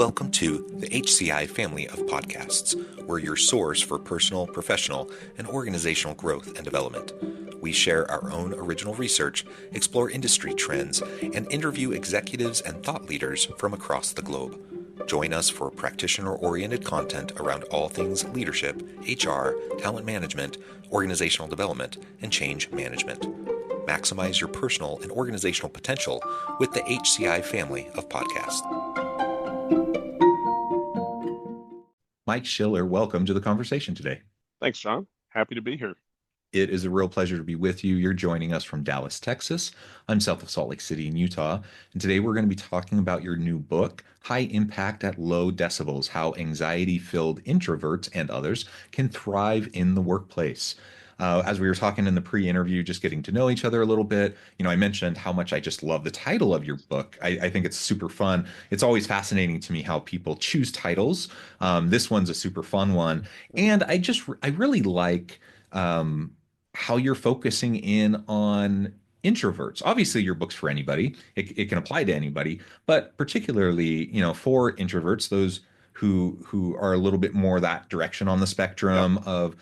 Welcome to the HCI family of podcasts. We're your source for personal, professional, and organizational growth and development. We share our own original research, explore industry trends, and interview executives and thought leaders from across the globe. Join us for practitioner-oriented content around all things leadership, HR, talent management, organizational development, and change management. Maximize your personal and organizational potential with the HCI family of podcasts. Mike Schiller, welcome to the conversation today. Thanks, John. Happy to be here. It is a real pleasure to be with you. You're joining us from Dallas, Texas. I'm south of Salt Lake City in Utah. And today we're going to be talking about your new book, High Impact at Low Decibels, How Anxiety-Filled Introverts and Others Can Thrive in the Workplace. As we were talking in the pre-interview, just getting to know each other a little bit, I mentioned how much I just love the title of your book. I think it's super fun. It's always fascinating to me how people choose titles. This one's a super fun one. And I really like how you're focusing in on introverts. Obviously, your book's for anybody. It can apply to anybody, but particularly, for introverts, those who are a little bit more that direction on the spectrum of,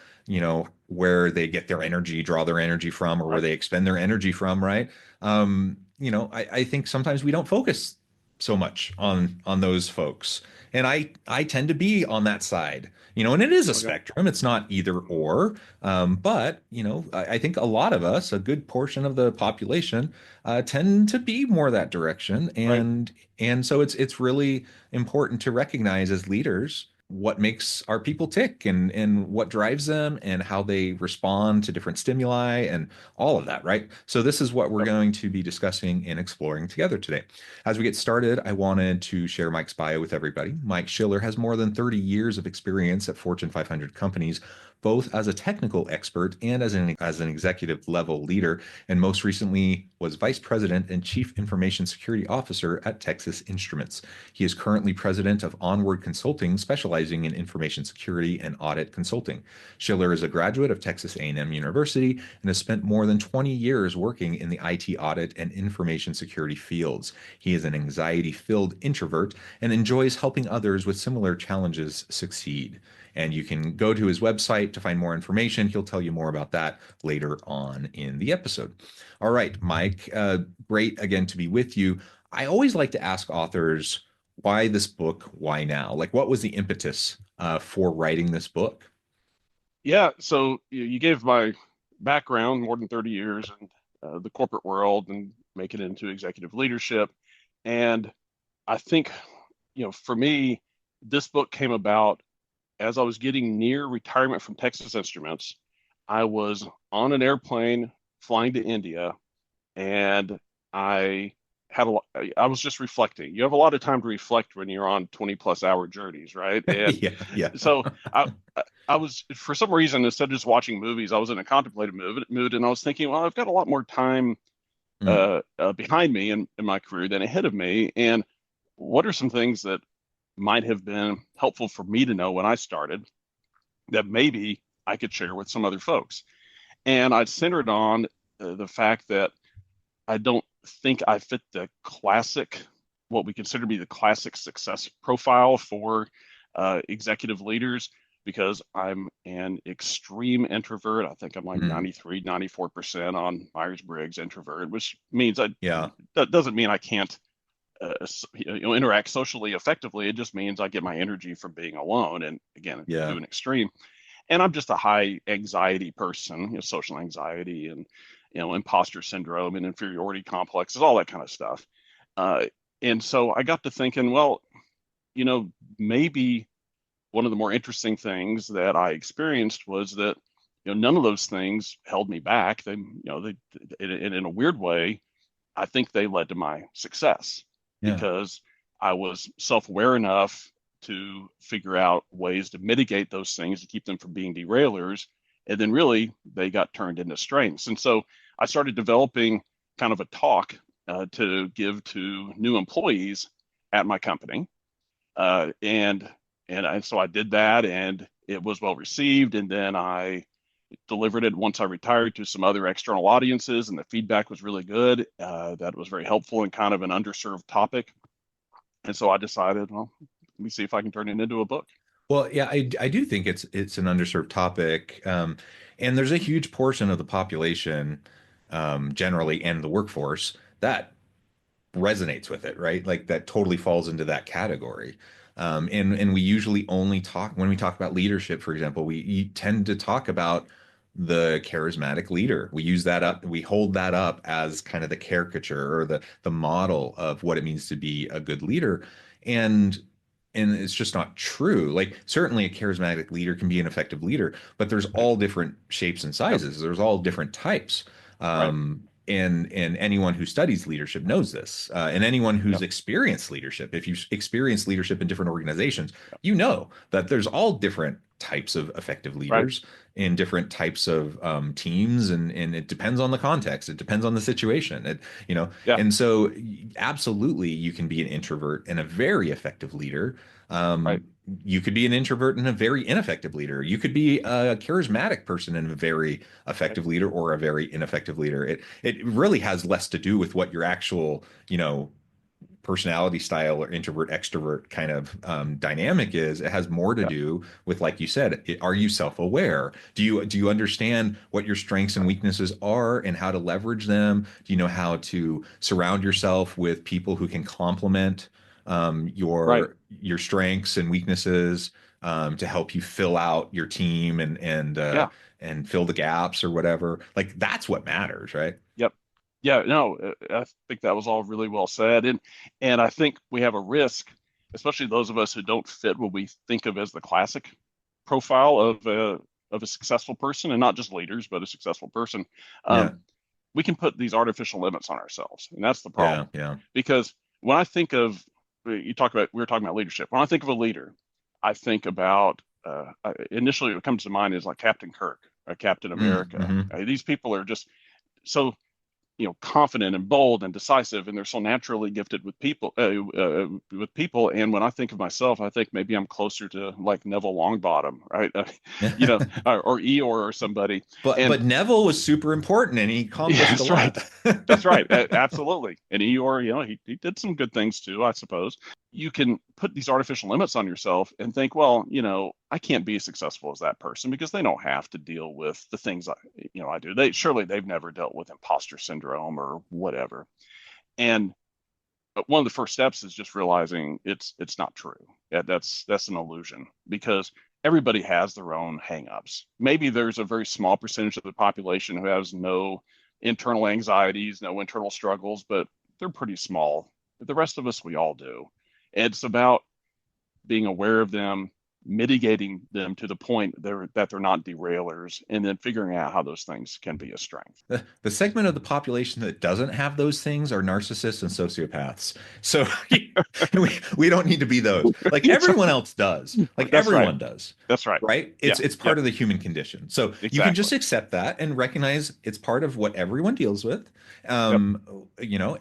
where they get their energy, draw their energy from, or where they expend their energy from, right? I think sometimes we don't focus so much on those folks. And I tend to be on that side, and it is a spectrum. It's not either or. But, I think a lot of us, a good portion of the population, tend to be more that direction. And so it's really important to recognize as leaders what makes our people tick and what drives them and how they respond to different stimuli and all of that, right? So this is what we're going to be discussing and exploring together today. As we get started, I wanted to share Mike's bio with everybody. Mike Schiller has more than 30 years of experience at Fortune 500 companies, both as a technical expert and as an executive level leader, and most recently was vice president and chief information security officer at Texas Instruments. He is currently president of Onward Consulting, specializing in information security and audit consulting. Schiller is a graduate of Texas A&M University and has spent more than 20 years working in the IT audit and information security fields. He is an anxiety-filled introvert and enjoys helping others with similar challenges succeed. And you can go to his website to find more information. He'll tell you more about that later on in the episode. All right, Mike, great again to be with you. I always like to ask authors, why this book? Why now? Like, what was the impetus for writing this book? Yeah, so you gave my background, more than 30 years in the corporate world and making it into executive leadership. And I think, for me, this book came about as I was getting near retirement from Texas Instruments. I was on an airplane flying to India, and I was just reflecting. You have a lot of time to reflect when you're on 20+ hour journeys, right? And Yeah. so I was, for some reason, instead of just watching movies, I was in a contemplative mood, and I was thinking, well, I've got a lot more time behind me in my career than ahead of me. And what are some things that might have been helpful for me to know when I started that maybe I could share with some other folks? And I centered on the fact that I don't think I fit what we consider to be the classic success profile for executive leaders, because I'm an extreme introvert. I think I'm like 93, 94% on Myers-Briggs introvert, which means that doesn't mean I can't interact socially effectively. It just means I get my energy from being alone, and again, to an extreme. And I'm just a high anxiety person, social anxiety and imposter syndrome and inferiority complexes, all that kind of stuff. And so I got to thinking, well, maybe one of the more interesting things that I experienced was that none of those things held me back. They in a weird way, I think they led to my success. Because I was self-aware enough to figure out ways to mitigate those things to keep them from being derailers. And then really they got turned into strengths. And so I started developing kind of a talk to give to new employees at my company. So I did that, and it was well received. And then I delivered it once I retired to some other external audiences, and the feedback was really good. That was very helpful in kind of an underserved topic. And so I decided, well, let me see if I can turn it into a book. Well, yeah, I do think it's an underserved topic, and there's a huge portion of the population, generally, and the workforce that resonates with it, right? Like that totally falls into that category. And we usually only talk when we talk about leadership, for example, we tend to talk about the charismatic leader. We use that up, we hold that up as kind of the caricature or the model of what it means to be a good leader. And it's just not true. Like certainly a charismatic leader can be an effective leader, but there's Right. all different shapes and Yep. sizes. There's all different types. Right. And anyone who studies leadership knows this, and anyone who's Yep. experienced leadership, if you've experienced leadership in different organizations, Yep. you know that there's all different types of effective Right. leaders in different types of teams, and it depends on the context, it depends on the situation, Yeah. and so absolutely you can be an introvert and a very effective leader. Right. Um, you could be an introvert and a very ineffective leader. You could be a charismatic person and a very Right. effective leader or a very ineffective leader. It really has less to do with what your actual, personality style or introvert extrovert kind of dynamic is. It has more to Yeah. do with, like you said, are you self-aware? Do you understand what your strengths and Right. weaknesses are and how to leverage them? Do you know how to surround yourself with people who can complement Right. your strengths and weaknesses, to help you fill out your team Yeah. and fill the gaps or whatever? Like that's what matters, right? Yep. Yeah. No, I think that was all really well said, and I think we have a risk, especially those of us who don't fit what we think of as the classic profile of a successful person, and not just leaders, but a successful person. Yeah, Um, we can put these artificial limits on ourselves, and that's the yeah, problem. yeah, Because when I think of we were talking about leadership. When I think of a leader, I think about initially what comes to mind is like Captain Kirk, or Captain America. mm-hmm. These people are just so confident and bold and decisive, and they're so naturally gifted with people. And when I think of myself, I think maybe I'm closer to like Neville Longbottom, right? Or Eeyore or somebody. But And Neville was super important and he yeah, accomplished a that's right. lot. That's right. Absolutely. And Eeyore, he did some good things too, I suppose. You can put these artificial limits on yourself and think, well, I can't be as successful as that person because they don't have to deal with the things I do. They've never dealt with imposter syndrome or whatever. And but one of the first steps is just realizing it's not true. Yeah, that's an illusion because everybody has their own hangups. Maybe there's a very small percentage of the population who has no internal anxieties, no internal struggles, but they're pretty small. The rest of us, we all do. It's about being aware of them, mitigating them to the point that they're not derailers, and then figuring out how those things can be a strength. The segment of the population that doesn't have those things are narcissists and sociopaths. So we don't need to be those. Like everyone else does. Like That's right. everyone does. That's right. Right? Yeah. It's Yep. part of the human condition. So you can Exactly. just accept that and recognize it's part of what everyone deals with. Yep. Um,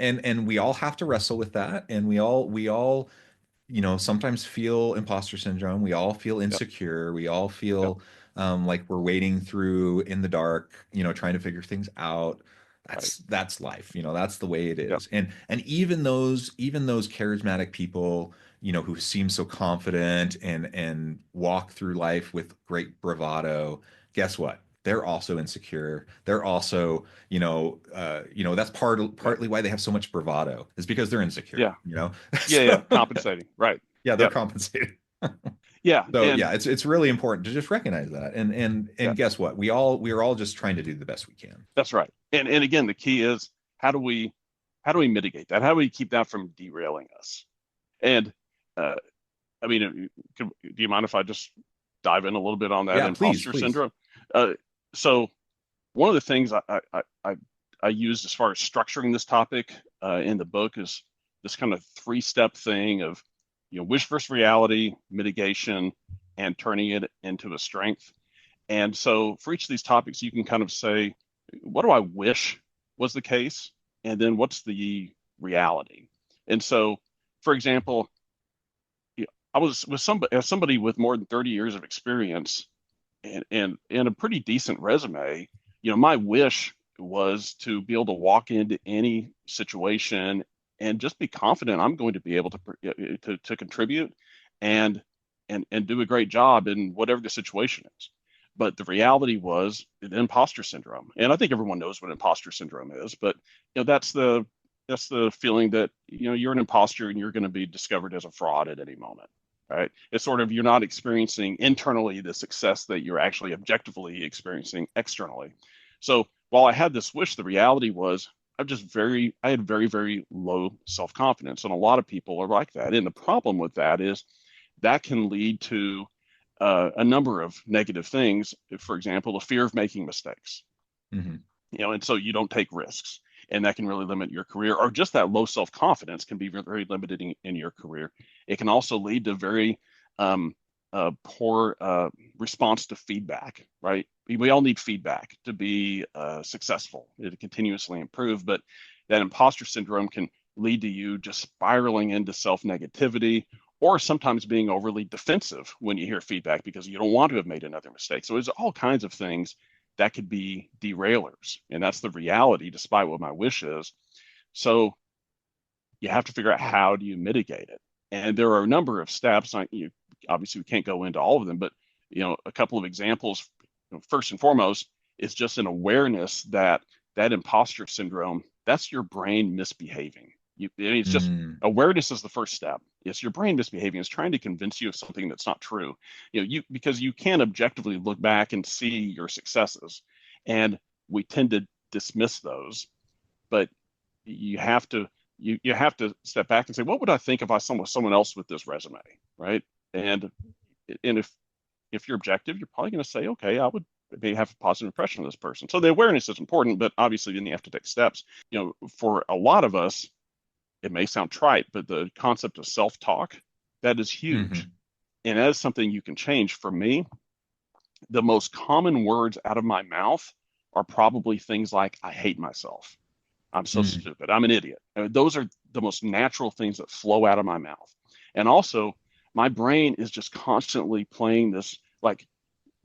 and we all have to wrestle with that. And we all sometimes feel imposter syndrome. We all feel Yep. insecure. We all Yep. feel like we're wading through in the dark, trying to figure things out. Right. That's life. That's the way it Yep. is. And even those charismatic people, who seem so confident and walk through life with great bravado, guess what? They're also insecure. They're also, that's Right. partly why they have so much bravado is because they're insecure, Yeah. Yeah. Yeah. So Compensating. Right. yeah, they're Yep. compensated. Yeah. So And yeah, it's really important to just recognize that. And yeah, guess what? We are all just trying to do the best we can. that's right. And again, the key is how do we how do we mitigate that? How do we keep that from derailing us? And uh, I mean, do you mind if I just dive in a little bit on that Yeah, please, imposter please. syndrome? Uh, so one of the things I used as far as structuring this topic in the book is this kind of three-step thing of wish versus reality, mitigation, and turning it into a strength. And so for each of these topics, you can kind of say, what do I wish was the case? And then what's the reality? And so, for example, I was with somebody with more than 30 years of experience and a pretty decent resume. My wish was to be able to walk into any situation and just be confident I'm going to be able to contribute and and do a great job in whatever the situation is. But the reality was the imposter syndrome. And I think everyone knows what imposter syndrome is, but that's the feeling that you're an imposter and you're going to be discovered as a fraud at any moment. Right? It's sort of you're not experiencing internally the success that you're actually objectively experiencing externally. So while I had this wish, the reality was I had very, very low self-confidence. And a lot of people are like that. And the problem with that is that can lead to a number of negative things. For example, the fear of making mistakes, Hmm. and so you don't take risks, and that can really limit your career. Or just that low self-confidence can be very limiting in your career. It can also lead to very um, poor response to feedback. Right? We all need feedback to be successful, to continuously improve. But that imposter syndrome can lead to you just spiraling into self-negativity, or sometimes being overly defensive when you hear feedback because you don't want to have made another mistake. So there's all kinds of things that could be derailers. And that's the reality, despite what my wish is. So you have to figure out, how do you mitigate it? And there are a number of steps. Obviously, we can't go into all of them, but a couple of examples. First and foremost is just an awareness that that imposter syndrome, that's your brain misbehaving. It's just Mm. awareness is the first step. It's your brain misbehaving. It's trying to convince you of something that's not true. Because you can objectively look back and see your successes, and we tend to dismiss those. But you have to you have to step back and say, what would I think if I saw someone else with this resume, right? And if you're objective, you're probably going to say, okay, I would maybe have a positive impression of this person. So the awareness is important, but obviously then you have to take steps. For a lot of us, it may sound trite, but the concept of self-talk, that is huge. Hmm. And that is something you can change. For me, the most common words out of my mouth are probably things like, I hate myself. I'm so Mm. stupid. I'm an idiot. I mean, those are the most natural things that flow out of my mouth. And also, my brain is just constantly playing this like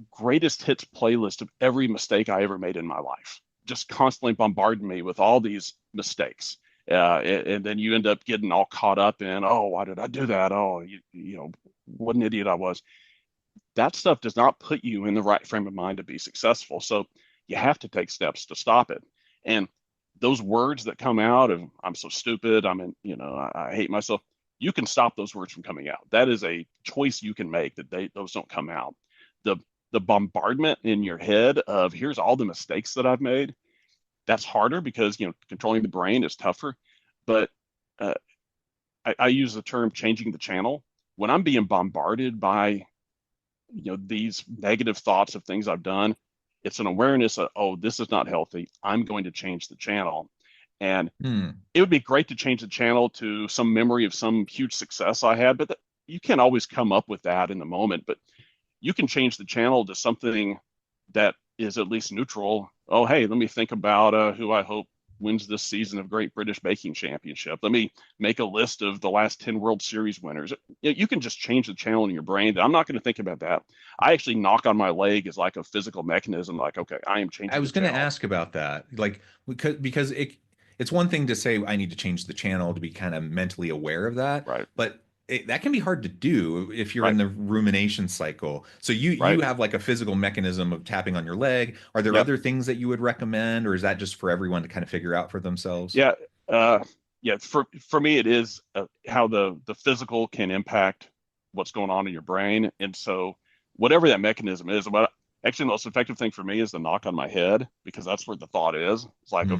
greatest hits playlist of every mistake I ever made in my life, just constantly bombarding me with all these mistakes. And then you end up getting all caught up in, oh, why did I do that? Oh, what an idiot I was. That stuff does not put you in the right frame of mind to be successful. So you have to take steps to stop it. And those words that come out of, I'm so stupid, I hate myself, you can stop those words from coming out. That is a choice you can make, that those don't come out. The the bombardment in your head of, here's all the mistakes that I've made, that's harder because controlling the brain is tougher. But uh, I use the term changing the channel. When I'm being bombarded by these negative thoughts of things I've done, it's an awareness of, oh, this is not healthy. I'm going to change the channel. And Mm. it would be great to change the channel to some memory of some huge success I had, but you can't always come up with that in the moment. But you can change the channel to something that is at least neutral. Oh, hey, let me think about who I hope wins this season of Great British Baking Championship. Let me make a list of the last 10 World Series winners. You can just change the channel in your brain. I'm not going to think about that. I actually knock on my leg as like a physical mechanism, like, okay, I am I changing the was going to channel. ask about that. Like, because it's one thing to say I need to change the channel to be kind of mentally aware of that, Right, but that can be hard to do if you're in right, the rumination cycle. So you right. have like a physical mechanism of tapping on your leg. Are there Yep. other things that you would recommend, or is that just for everyone to kind of figure out for themselves? Yeah. Yeah. For me, it is how the physical can impact what's going on in your brain. And so whatever that mechanism is, what actually the most effective thing for me is the knock on my head, because that's where the thought is. It's like, Hmm.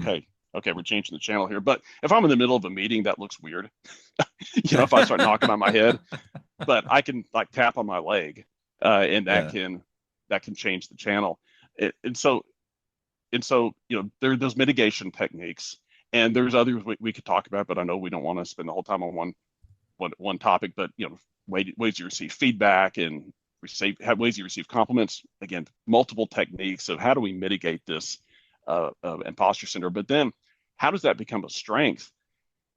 okay, we're changing the channel here. But if I'm in the middle of a meeting, that looks weird. If I start knocking on my head, but I can like tap on my leg, and Yeah. that can change the channel. And so there are those mitigation techniques, and there's others we could talk about, but I know we don't want to spend the whole time on one topic. But ways you receive feedback and have ways you receive compliments. Again, multiple techniques of how do we mitigate this imposter syndrome. But then how does that become a strength?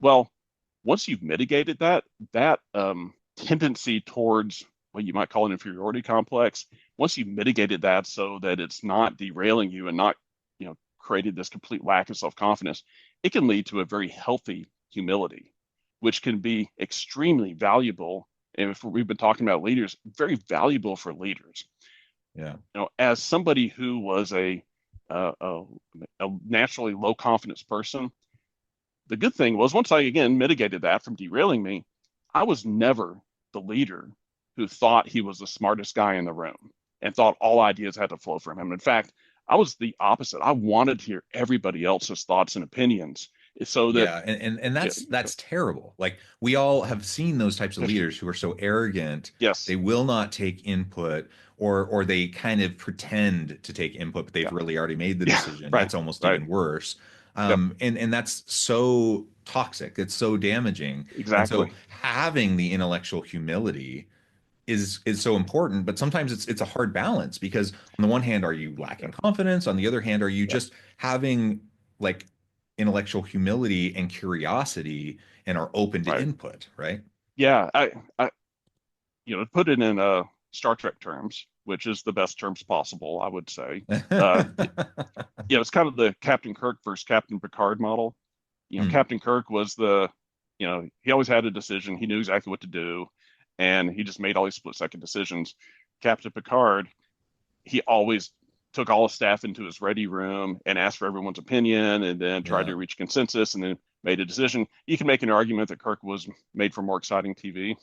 Well, once you've mitigated that tendency towards what you might call an inferiority complex, once you've mitigated that so that it's not derailing you and not created this complete lack of self-confidence, it can lead to a very healthy humility, which can be extremely valuable and if we've been talking about leaders, very valuable for leaders. Yeah. As somebody who was a, a, a naturally low confidence person, the good thing was once I again mitigated that from derailing me, I was never the leader who thought he was the smartest guy in the room and thought all ideas had to flow from him. In fact, I was the opposite. I wanted to hear everybody else's thoughts and opinions so that, Yeah, and yeah, that's terrible. Like we all have seen those types of leaders who are so arrogant, yes, they will not take input or they kind of pretend to take input, but they've yeah, really already made the yeah, decision. right, That's almost right, even worse. yep, And that's so toxic. It's so damaging. And so exactly, having the intellectual humility is so important, but sometimes it's a hard balance because on the one hand, are you yeah, lacking confidence? On the other hand, are you yeah, just having like intellectual humility and curiosity and are open to right, input, right? yeah. I, to put it in Star Trek terms, which is the best terms possible, I would say. It's kind of the Captain Kirk versus Captain Picard model. Hmm, Captain Kirk was he always had a decision. He knew exactly what to do, and he just made all these split-second decisions. Captain Picard, he always took all his staff into his ready room and asked for everyone's opinion and then tried yeah, to reach consensus and then made a decision. You can make an argument that Kirk was made for more exciting TV.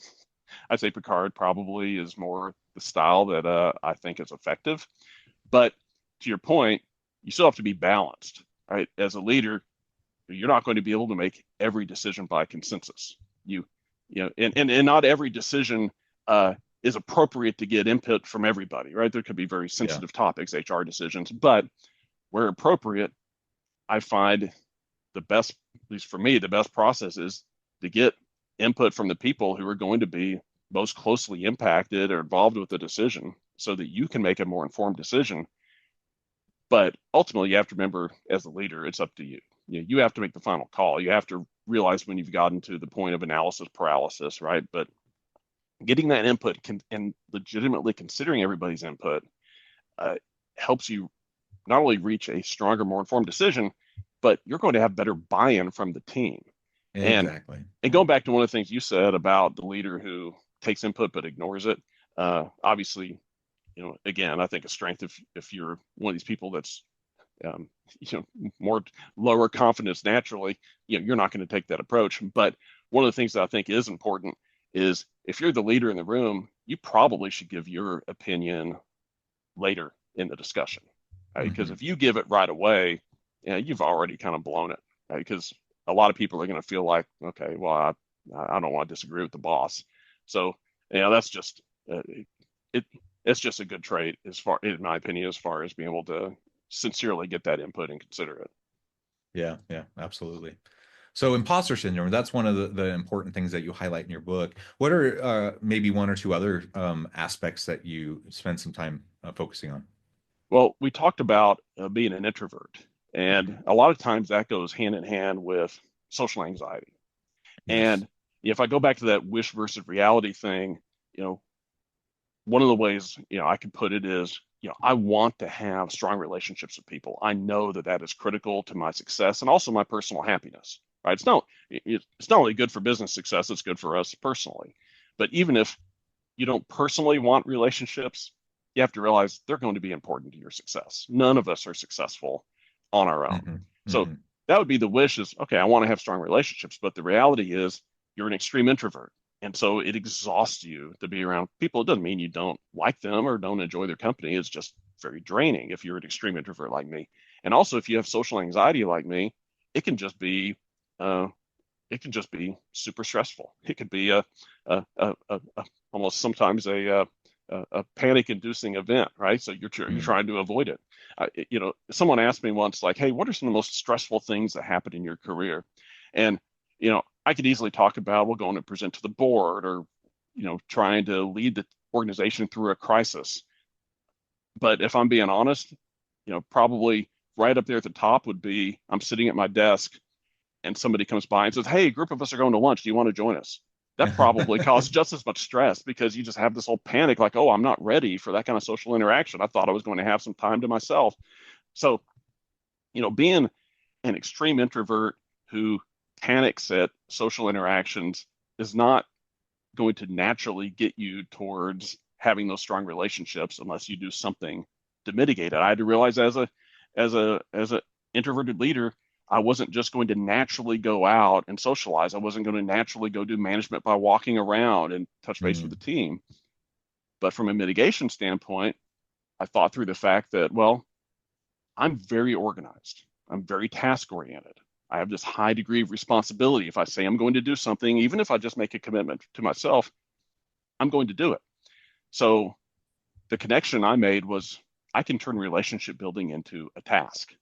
I'd say Picard probably is more the style that I think is effective. But to your point, you still have to be balanced, right? As a leader, you're not going to be able to make every decision by consensus. You, and not every decision is appropriate to get input from everybody, right? There could be very yeah, sensitive topics, HR decisions, but where appropriate, I find the best, at least for me, the best process is to get input from the people who are going to be most closely impacted or involved with the decision so that you can make a more informed decision. But ultimately, you have to remember as a leader, it's up to you. You have to make the final call. You have to realize when you've gotten to the point of analysis paralysis, right? But getting that input and legitimately considering everybody's input uh, helps you not only reach a stronger, more informed decision, but you're going to have better buy-in from the team. And exactly. and going back to one of the things you said about the leader who takes input but ignores it, obviously, again, I think a strength if you're one of these people that's um, more lower confidence naturally, you're not going to take that approach. But one of the things that I think is important is if you're the leader in the room, you probably should give your opinion later in the discussion, right? Because Hmm. if you give it right away, you've already kind of blown it, right? Because a lot of people are going to feel like, okay, well, I don't want to disagree with the boss. So, that's just it. It's just a good trait, as far, in my opinion, as far as being able to sincerely get that input and consider it. Yeah, yeah, absolutely. So imposter syndrome, that's one of the important things that you highlight in your book. What are maybe one or two other aspects that you spend some time focusing on? Well, we talked about being an introvert, Mhm. and a lot of times that goes hand in hand with social anxiety. Yes. And if I go back to that wish versus reality thing, you know, one of the ways, I could put it is, I want to have strong relationships with people. I know that that is critical to my success and also my personal happiness, right? It's not only good for business success, it's good for us personally. But even if you don't personally want relationships, you have to realize they're going to be important to your success. None of us are successful on our own. Hmm. So Hmm. that would be the wish is, okay, I want to have strong relationships, but the reality is you're an extreme introvert. And so it exhausts you to be around people. It doesn't mean you don't like them or don't enjoy their company. It's just very draining if you're an extreme introvert like me. And also, if you have social anxiety like me, it can just be uh, it can just be super stressful. It could be a almost sometimes a panic-inducing event, right? So you're Hmm. trying to avoid it. Someone asked me once, like, "Hey, what are some of the most stressful things that happen in your career?" And I could easily talk about, well, going to present to the board or trying to lead the organization through a crisis. But if I'm being honest, probably right up there at the top would be I'm sitting at my desk and somebody comes by and says, "Hey, a group of us are going to lunch. Do you want to join us?" That probably causes just as much stress because you just have this whole panic, like, "Oh, I'm not ready for that kind of social interaction. I thought I was going to have some time to myself." So, being an extreme introvert who panics at social interactions is not going to naturally get you towards having those strong relationships unless you do something to mitigate it. I had to realize as a introverted leader, I wasn't just going to naturally go out and socialize. I wasn't going to naturally go do management by walking around and touch base with the Mm, team. But from a mitigation standpoint, I thought through the fact that, well, I'm very organized. I'm very task oriented. I have this high degree of responsibility. If I say I'm going to do something, even if I just make a commitment to myself, I'm going to do it. So the connection I made was I can turn relationship building into a task.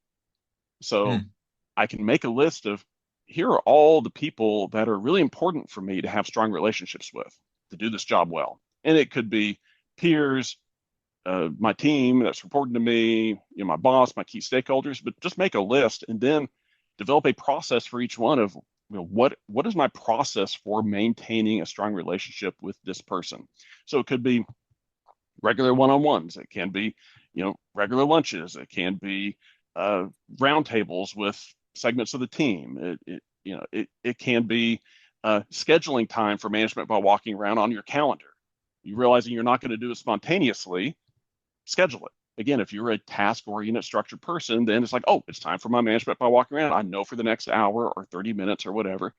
So mm, I can make a list of here are all the people that are really important for me to have strong relationships with to do this job well. And it could be peers, my team that's reporting to me, my boss, my key stakeholders, but just make a list and then develop a process for each one of what is my process for maintaining a strong relationship with this person. So it could be regular one-on-ones. It can be, regular lunches. It can be roundtables with segments of the team. It can be scheduling time for management by walking around on your calendar. You realizing you're not going to do it spontaneously, schedule it. Again, if you're a task-oriented, structured person, then it's like, oh, it's time for my management by walking around. I know for the next hour or 30 minutes or whatever,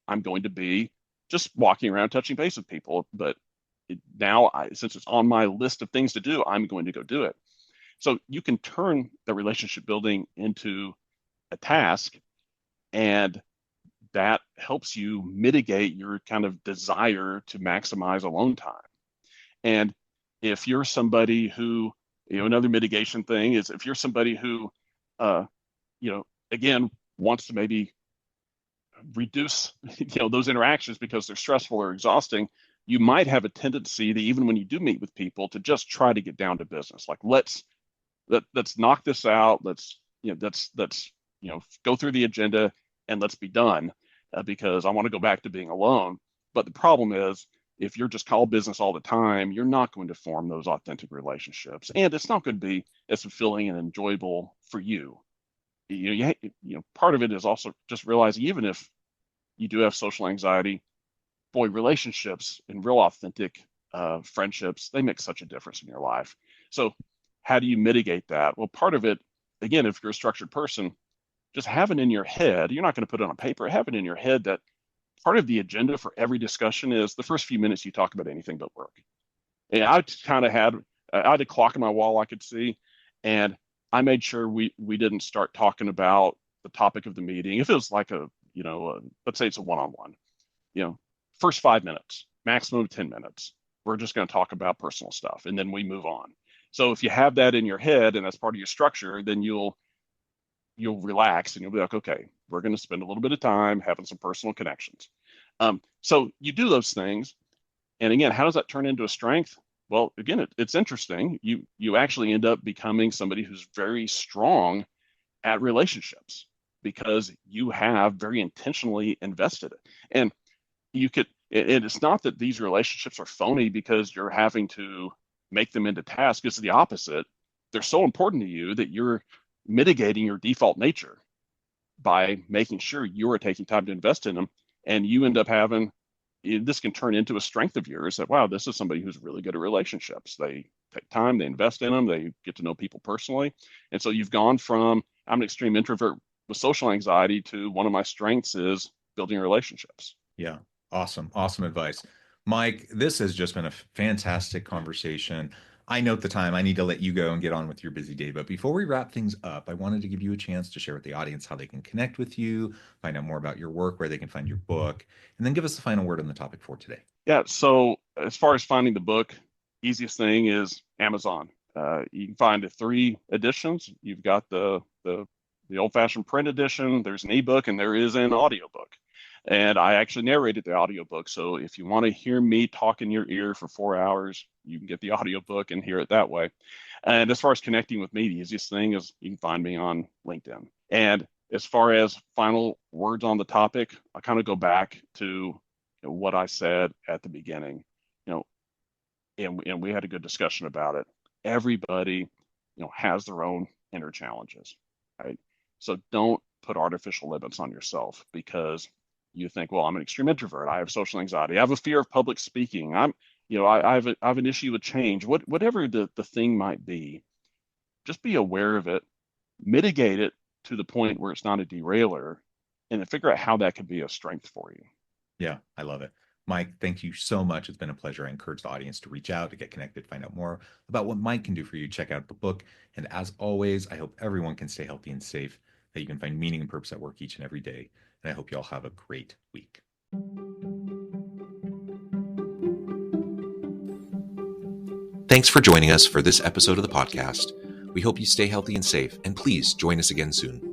I'm going to be just walking around touching base with people. But now, since it's on my list of things to do, I'm going to go do it. So you can turn the relationship building into a task, and that helps you mitigate your kind of desire to maximize alone time. And if you're somebody who, another mitigation thing is if you're somebody who, again, wants to maybe reduce, those interactions because they're stressful or exhausting, you might have a tendency that even when you do meet with people to just try to get down to business. Like let's knock this out. Let's go through the agenda and let's be done because I want to go back to being alone. But the problem is if you're just call business all the time, you're not going to form those authentic relationships, and it's not going to be as fulfilling and enjoyable for you. Part of it is also just realizing even if you do have social anxiety, boy, relationships and real authentic friendships, they make such a difference in your life. So how do you mitigate that? Well, part of it, again, if you're a structured person, just have it in your head. You're not going to put it on paper. Have it in your head that part of the agenda for every discussion is the first few minutes you talk about anything but work. And I had a clock in my wall I could see, and I made sure we didn't start talking about the topic of the meeting. If it was like let's say it's a one-on-one, you know, first 5 minutes, maximum of 10 minutes, we're just going to talk about personal stuff, and then we move on. So if you have that in your head and that's part of your structure, then you'll relax and you'll be like, okay, we're going to spend a little bit of time having some personal connections. So you do those things, and again, how does that turn into a strength? Well, again, it's interesting. You actually end up becoming somebody who's very strong at relationships because you have very intentionally invested it. And it's not that these relationships are phony because you're having to make them into tasks. It's the opposite. They're so important to you that you're mitigating your default nature by making sure you are taking time to invest in them. And you end up having this can turn into a strength of yours that, wow, this is somebody who's really good at relationships. They take time, they invest in them, they get to know people personally. And so you've gone from, I'm an extreme introvert with social anxiety to one of my strengths is building relationships. yeah. Awesome. Awesome advice. Mike, this has just been a fantastic conversation. I note the time. I need to let you go and get on with your busy day. But before we wrap things up, I wanted to give you a chance to share with the audience how they can connect with you, find out more about your work, where they can find your book, and then give us the final word on the topic for today. Yeah. So as far as finding the book, easiest thing is Amazon. You can find the three editions. You've got the old-fashioned print edition. There's an ebook, and there is an audiobook. And I actually narrated the audiobook. So if you want to hear me talk in your ear for 4 hours, you can get the audiobook and hear it that way. And as far as connecting with me, the easiest thing is you can find me on LinkedIn. And as far as final words on the topic, I kind of go back to what I said at the beginning, you know, and we had a good discussion about it. Everybody, has their own inner challenges, right? So don't put artificial limits on yourself because you think, well, I'm an extreme introvert. I have social anxiety. I have a fear of public speaking. I have an issue with change. Whatever the thing might be, just be aware of it, mitigate it to the point where it's not a derailer, and then figure out how that could be a strength for you. Yeah, I love it. Mike, thank you so much. It's been a pleasure. I encourage the audience to reach out, to get connected, find out more about what Mike can do for you. Check out the book. And as always, I hope everyone can stay healthy and safe, that you can find meaning and purpose at work each and every day. And I hope you all have a great week. Thanks for joining us for this episode of the podcast. We hope you stay healthy and safe, and please join us again soon.